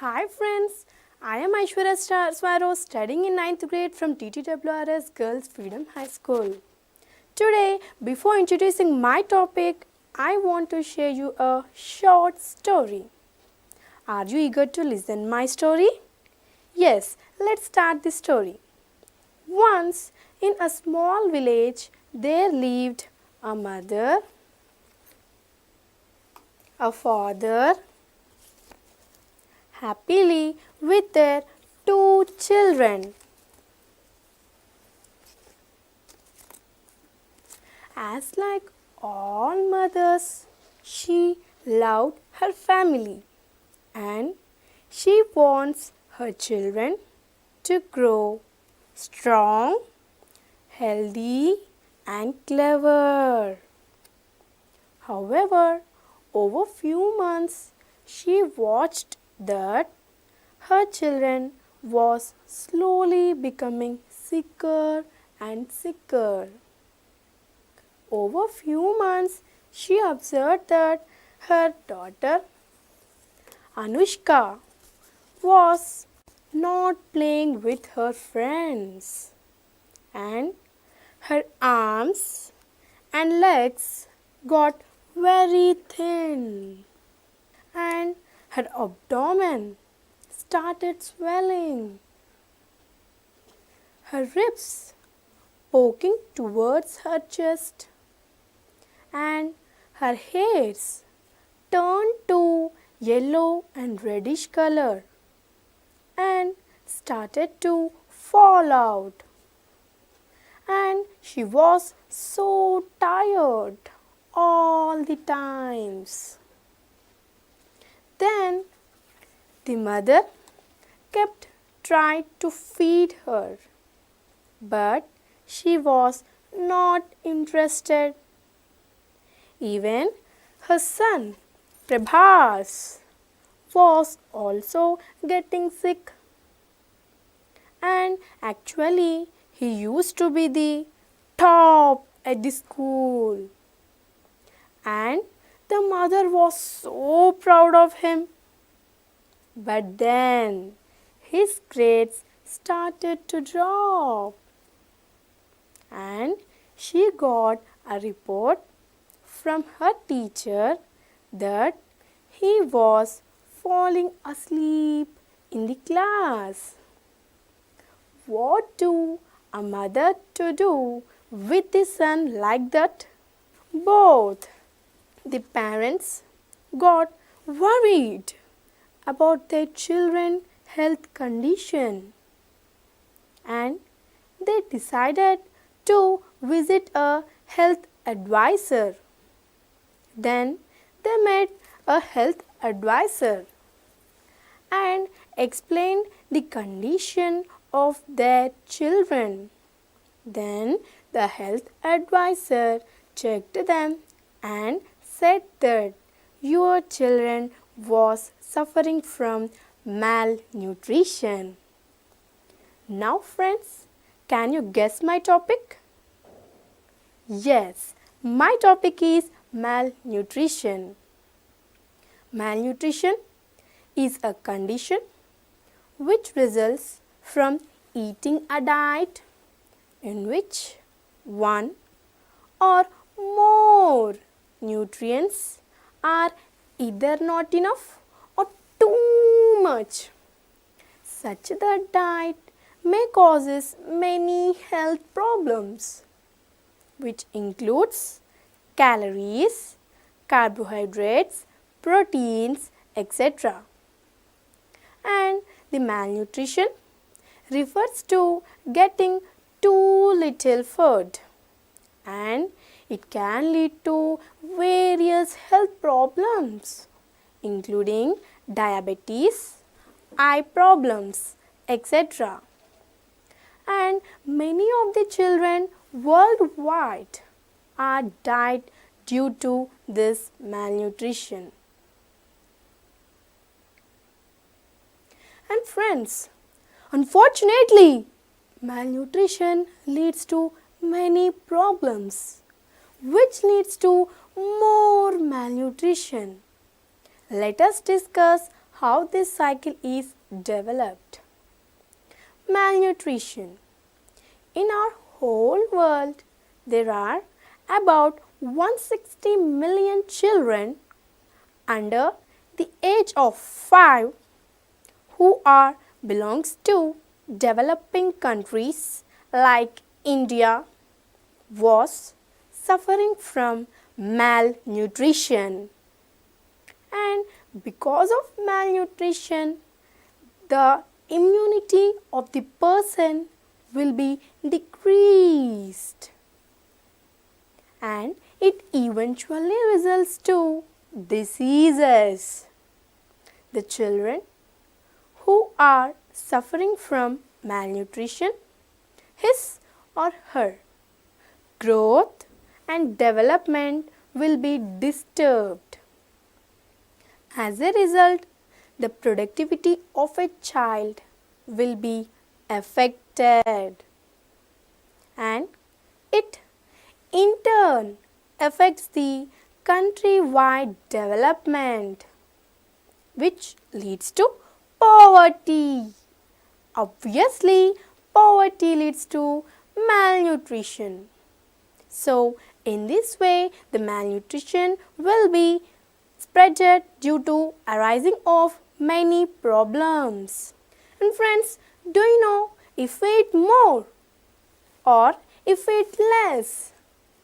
Hi friends, I am Aishwarya Swaro studying in 9th grade from TTWREIS Girls Freedom High School. Today, before introducing my topic, I want to share you a short story. Are you eager to listen my story? Yes, let's start the story. Once, in a small village, there lived a mother, a father, happily with their two children. As like all mothers, she loved her family and she wants her children to grow strong, healthy and clever. However, over few months, she watched that her children was slowly becoming sicker and sicker. Over few months, she observed that her daughter Anushka was not playing with her friends and her arms and legs got very thin and her abdomen started swelling. Her ribs poking towards her chest and her hairs turned to yellow and reddish color and started to fall out. And she was so tired all the times. Then the mother kept trying to feed her, but she was not interested. Even her son Prabhas was also getting sick. And actually, he used to be the top at the school. And the mother was so proud of him. But then his grades started to drop. And she got a report from her teacher that he was falling asleep in the class. What do a mother to do with the son like that? Both the parents got worried about their children's health condition and they decided to visit a health advisor. Then they met a health advisor and explained the condition of their children. Then the health advisor checked them and said that your children was suffering from malnutrition. Now friends, can you guess my topic? Yes, my topic is malnutrition. Malnutrition is a condition which results from eating a diet in which one or more nutrients are either not enough or too much. Such a diet may causes many health problems which includes calories, carbohydrates, proteins, etc. And the malnutrition refers to getting too little food and it can lead to various health problems including diabetes, eye problems, etc. And many of the children worldwide are died due to this malnutrition. And friends, unfortunately, malnutrition leads to many problems which leads to more malnutrition. Let us discuss how this cycle is developed. Malnutrition. In our whole world, there are about 160 million children under the age of 5 who belongs to developing countries like India was suffering from malnutrition. And because of malnutrition, the immunity of the person will be decreased, and it eventually results to diseases. The children who are suffering from malnutrition, his or her growth and development will be disturbed. As a result, the productivity of a child will be affected, and it in turn affects the countrywide development, which leads to poverty. Obviously, poverty leads to malnutrition. So, in this way, the malnutrition will be spreaded due to arising of many problems. And friends, do you know, if we eat more or if we eat less,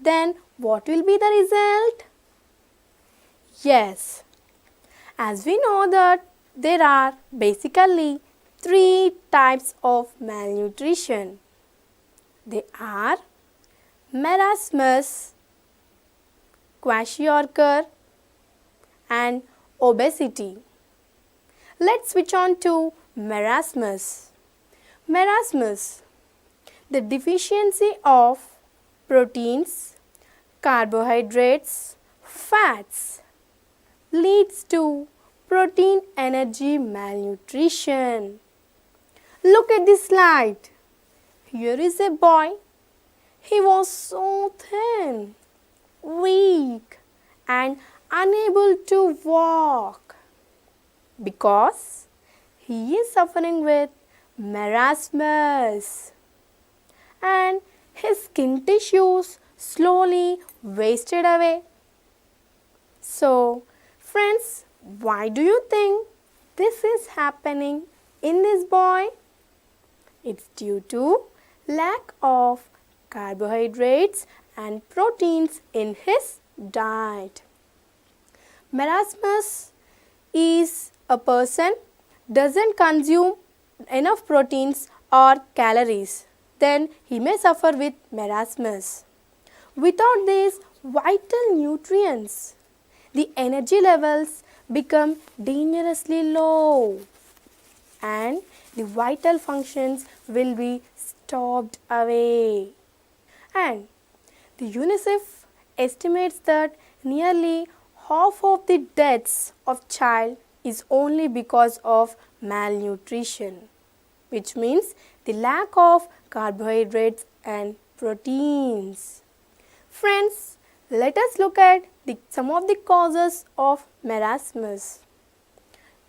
then what will be the result? Yes, as we know that there are basically 3 types of malnutrition. They are Marasmus, kwashiorkor, and obesity. Let's switch on to marasmus. Marasmus, the deficiency of proteins, carbohydrates, fats leads to protein energy malnutrition. Look at this slide. Here is a boy. He was so thin, weak, and unable to walk because he is suffering with marasmus, and his skin tissues slowly wasted away. So, friends, why do you think this is happening in this boy? It's due to lack of carbohydrates and proteins in his diet. Marasmus is a person doesn't consume enough proteins or calories, then he may suffer with marasmus. Without these vital nutrients, the energy levels become dangerously low and the vital functions will be stopped away. And the UNICEF estimates that nearly half of the deaths of child is only because of malnutrition, which means the lack of carbohydrates and proteins. Friends, let us look at some of the causes of marasmus.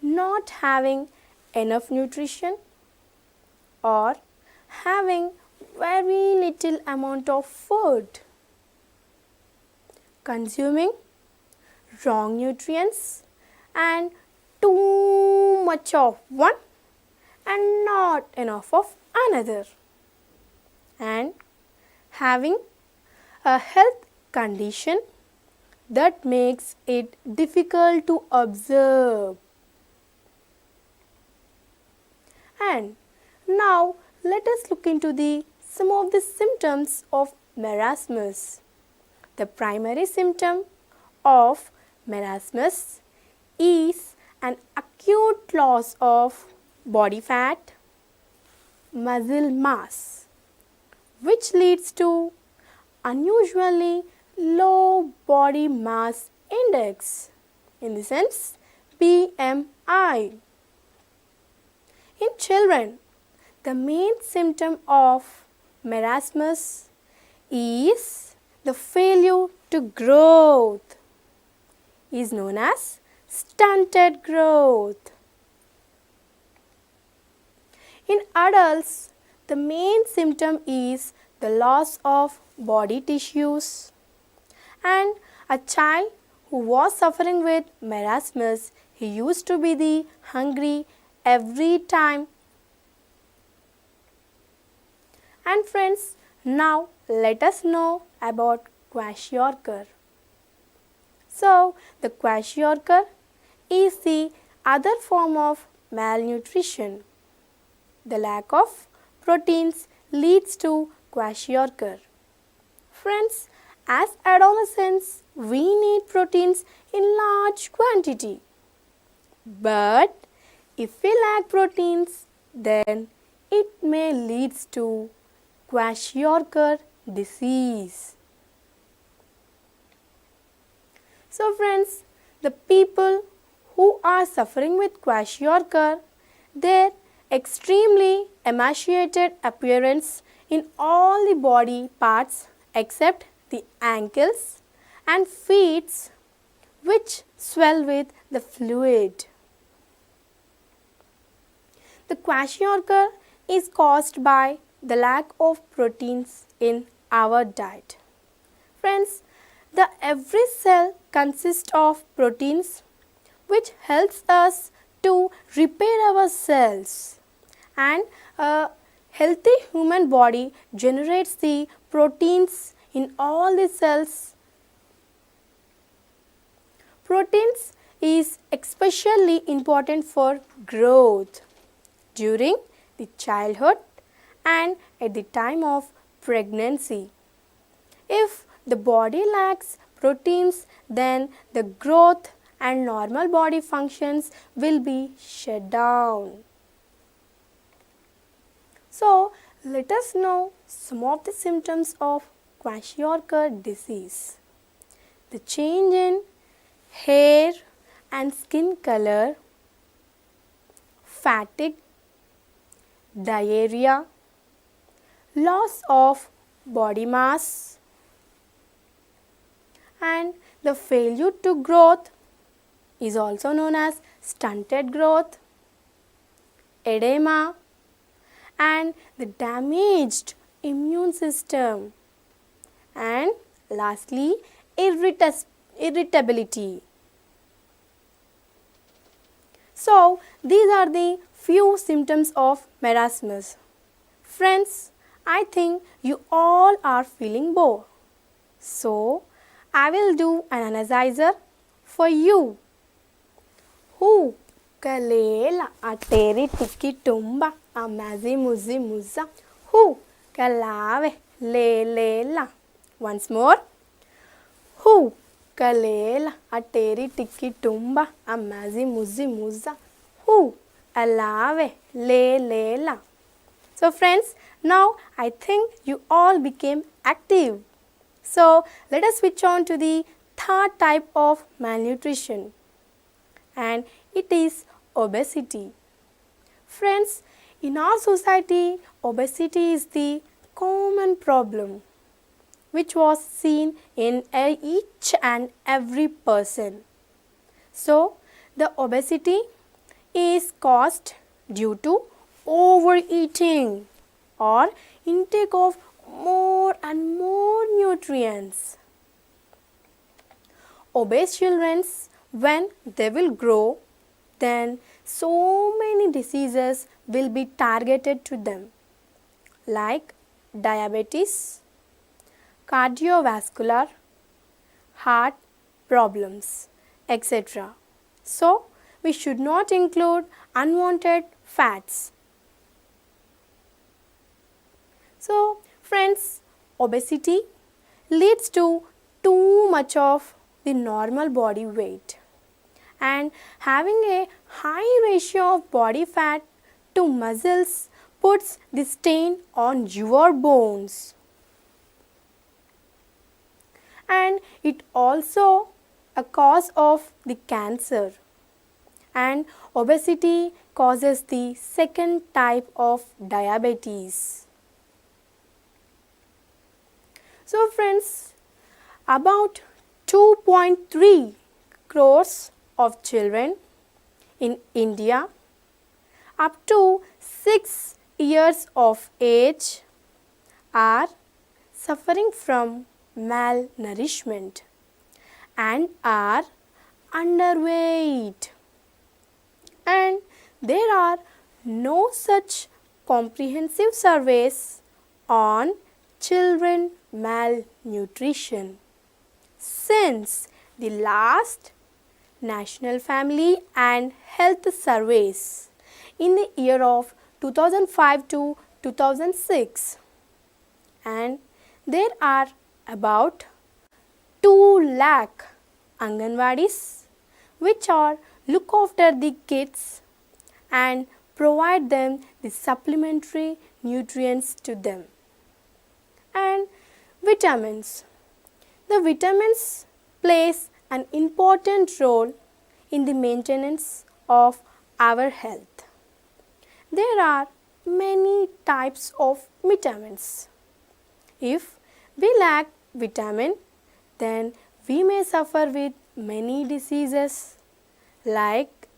Not having enough nutrition or having very little amount of food, consuming wrong nutrients and too much of one and not enough of another, and having a health condition that makes it difficult to observe. And now let us look into some of the symptoms of marasmus. The primary symptom of marasmus is an acute loss of body fat, muscle mass, which leads to unusually low body mass index, in the sense BMI. In children, the main symptom of marasmus is the failure to growth, is known as stunted growth. In adults, the main symptom is the loss of body tissues. And a child who was suffering with marasmus, he used to be the hungry every time. And friends, now let us know about kwashiorkor. So, the kwashiorkor is the other form of malnutrition. The lack of proteins leads to kwashiorkor. Friends, as adolescents, we need proteins in large quantity. But if we lack proteins, then it may lead to kwashiorkor disease. So friends, the people who are suffering with kwashiorkor, their extremely emaciated appearance in all the body parts except the ankles and feet, which swell with the fluid. The kwashiorkor is caused by the lack of proteins in our diet. Friends, every cell consists of proteins which helps us to repair our cells, and a healthy human body generates the proteins in all the cells. Proteins is especially important for growth during the childhood and at the time of pregnancy. If the body lacks proteins, then the growth and normal body functions will be shut down. So, let us know some of the symptoms of kwashiorkor disease. The change in hair and skin color, fatigue, diarrhea, loss of body mass, and the failure to growth is also known as stunted growth, edema, and the damaged immune system, and lastly irritability. So these are the few symptoms of marasmus. Friends, I think you all are feeling bored. So I will do an analyzer for you. Who kalela ateri tiki tumba amazi muzi muza. Who kalave le lela. Once more. Who kalela ateri tiki tumba amazi muzi muza. Who alave le lela. So friends, now I think you all became active. So let us switch on to the third type of malnutrition, and it is obesity. Friends, in our society, obesity is the common problem which was seen in each and every person. So the obesity is caused due to overeating or intake of more and more nutrients. Obese children, when they will grow, then so many diseases will be targeted to them, like diabetes, cardiovascular, heart problems, etc. So we should not include unwanted fats. So friends, obesity leads to too much of the normal body weight, and having a high ratio of body fat to muscles puts the stain on your bones, and it also a cause of the cancer, and obesity causes the second type of diabetes. So friends, about 2.3 crores of children in India, up to 6 years of age are suffering from malnourishment and are underweight, and there are no such comprehensive surveys on children malnutrition since the last National Family and Health Surveys in the year of 2005 to 2006, and there are about 2 lakh Anganwadis which are look after the kids and provide them the supplementary nutrients to them. And vitamins. The vitamins plays an important role in the maintenance of our health. There are many types of vitamins. If we lack vitamin, then we may suffer with many diseases like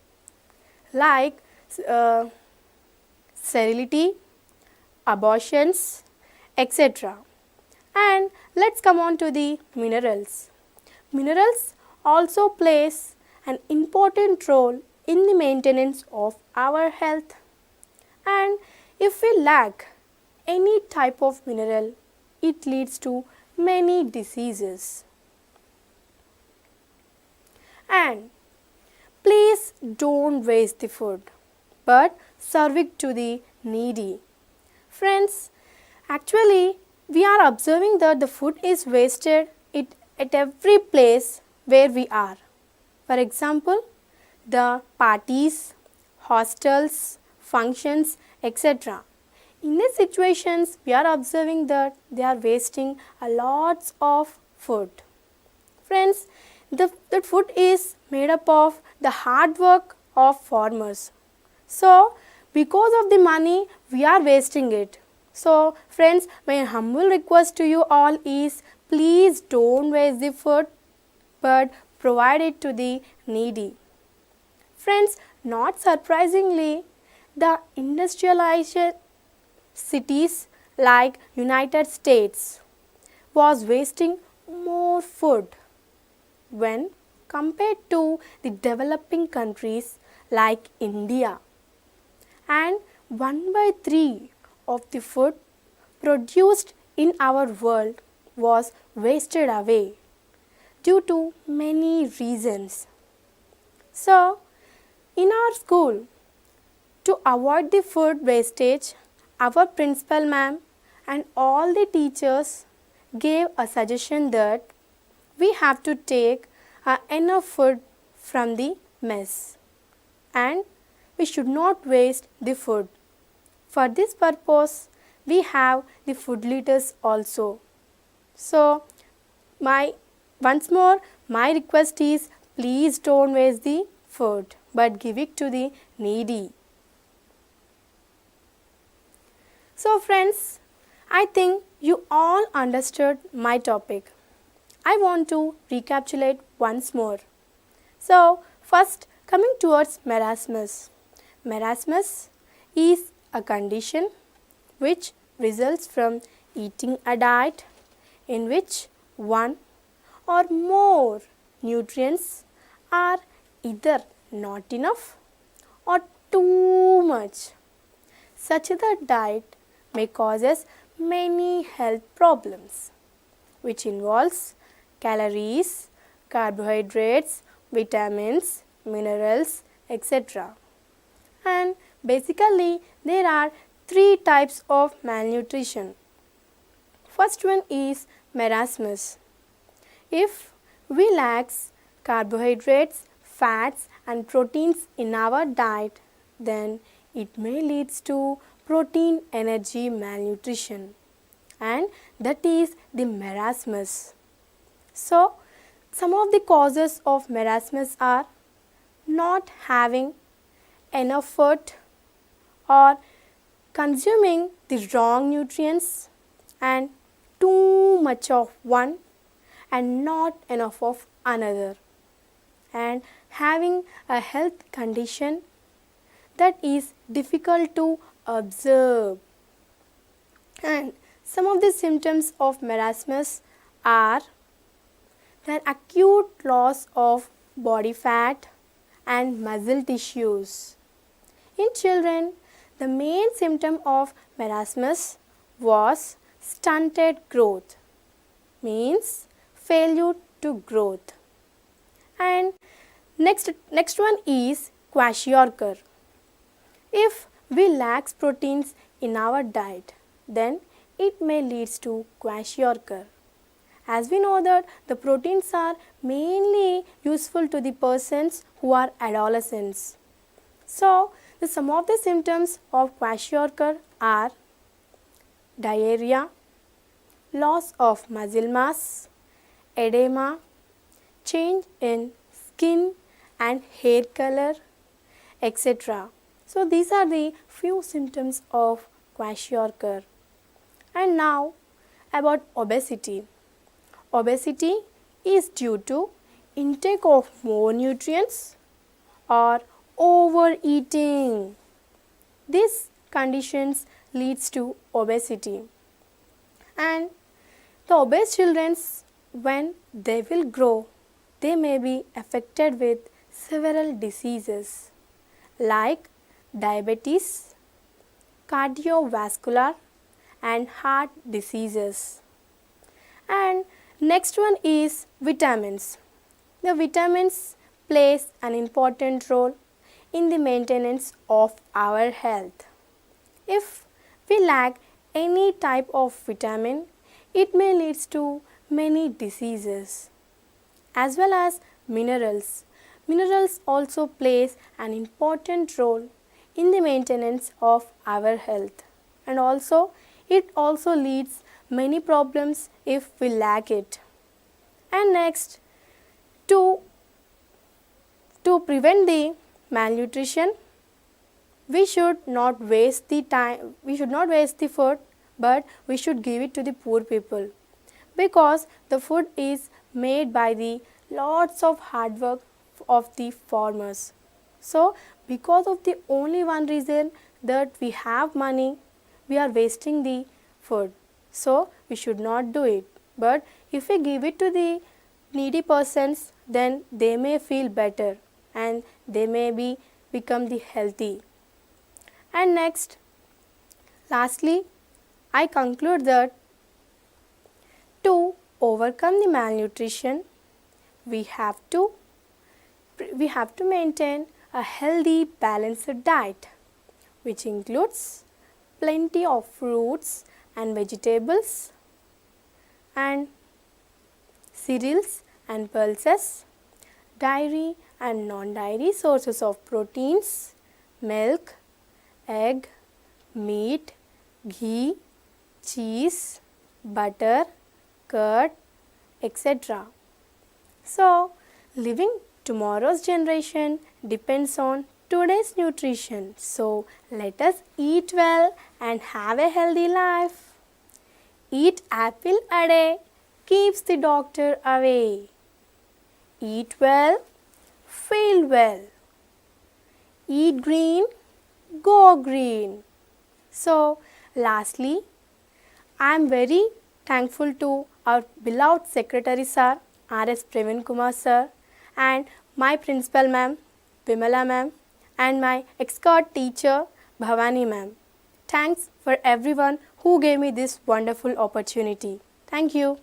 sterility, abortions, etc. And let's come on to the minerals. Minerals also plays an important role in the maintenance of our health, and if we lack any type of mineral, it leads to many diseases. And please don't waste the food, but serve it to the needy. Friends, actually we are observing that the food is wasted at every place where we are. For example, the parties, hostels, functions, etc. In these situations, we are observing that they are wasting a lot of food. Friends, the food is made up of the hard work of farmers. So, because of the money, we are wasting it. So, friends, my humble request to you all is please don't waste the food, but provide it to the needy. Friends, not surprisingly, the industrialized cities like United States was wasting more food when compared to the developing countries like India, and 1/3 of the food produced in our world was wasted away due to many reasons. So, in our school, to avoid the food wastage, our principal ma'am and all the teachers gave a suggestion that we have to take enough food from the mess and we should not waste the food. For this purpose, we have the food liters also. So, once more, my request is please don't waste the food, but give it to the needy. So friends, I think you all understood my topic. I want to recapitulate once more. So first, coming towards marasmus. Marasmus is a condition which results from eating a diet in which one or more nutrients are either not enough or too much. Such a diet may cause many health problems which involves calories, carbohydrates, vitamins, minerals, etc. And basically there are 3 types of malnutrition. First one is marasmus. If we lack carbohydrates, fats and proteins in our diet, then it may lead to protein energy malnutrition, and that is the marasmus. So, some of the causes of marasmus are not having enough food or consuming the wrong nutrients and too much of one and not enough of another, and having a health condition that is difficult to observe. And some of the symptoms of marasmus are an acute loss of body fat and muscle tissues. In children, the main symptom of marasmus was stunted growth, means failure to growth. And next one is kwashiorkor. If we lack proteins in our diet, then it may lead to kwashiorkor. As we know that the proteins are mainly useful to the persons who are adolescents. So, some of the symptoms of kwashiorkor are diarrhea, loss of muscle mass, edema, change in skin and hair color, etc. So, these are the few symptoms of kwashiorkor. And now about obesity. Obesity is due to intake of more nutrients or overeating. These conditions leads to obesity. And the obese children, when they will grow, they may be affected with several diseases like diabetes, cardiovascular and heart diseases. And next one is vitamins. The vitamins plays an important role in the maintenance of our health. If we lack any type of vitamin, it may lead to many diseases. As well as minerals. Minerals also plays an important role in the maintenance of our health. And also it also leads many problems if we lack it. And next, to prevent the malnutrition, we should not waste the time, we should not waste the food, but we should give it to the poor people, because the food is made by the lots of hard work of the farmers. So because of the only one reason that we have money, we are wasting the food. So we should not do it. But if we give it to the needy persons, then they may feel better and they may become the healthy. And next, lastly, I conclude that to overcome the malnutrition, we have to maintain a healthy, balanced diet, which includes plenty of fruits and vegetables and cereals and pulses, dairy and non-dairy sources of proteins, milk, egg, meat, ghee, cheese, butter, curd, etc. So, living tomorrow's generation depends on today's nutrition. So, let us eat well and have a healthy life. Eat apple a day keeps the doctor away. Eat well, feel well. Eat green, go green. So, lastly, I am very thankful to our beloved Secretary Sir, R.S. Praveen Kumar Sir, and my Principal Ma'am, Vimala Ma'am, and my expert teacher, Bhavani Ma'am. Thanks for everyone who gave me this wonderful opportunity. Thank you.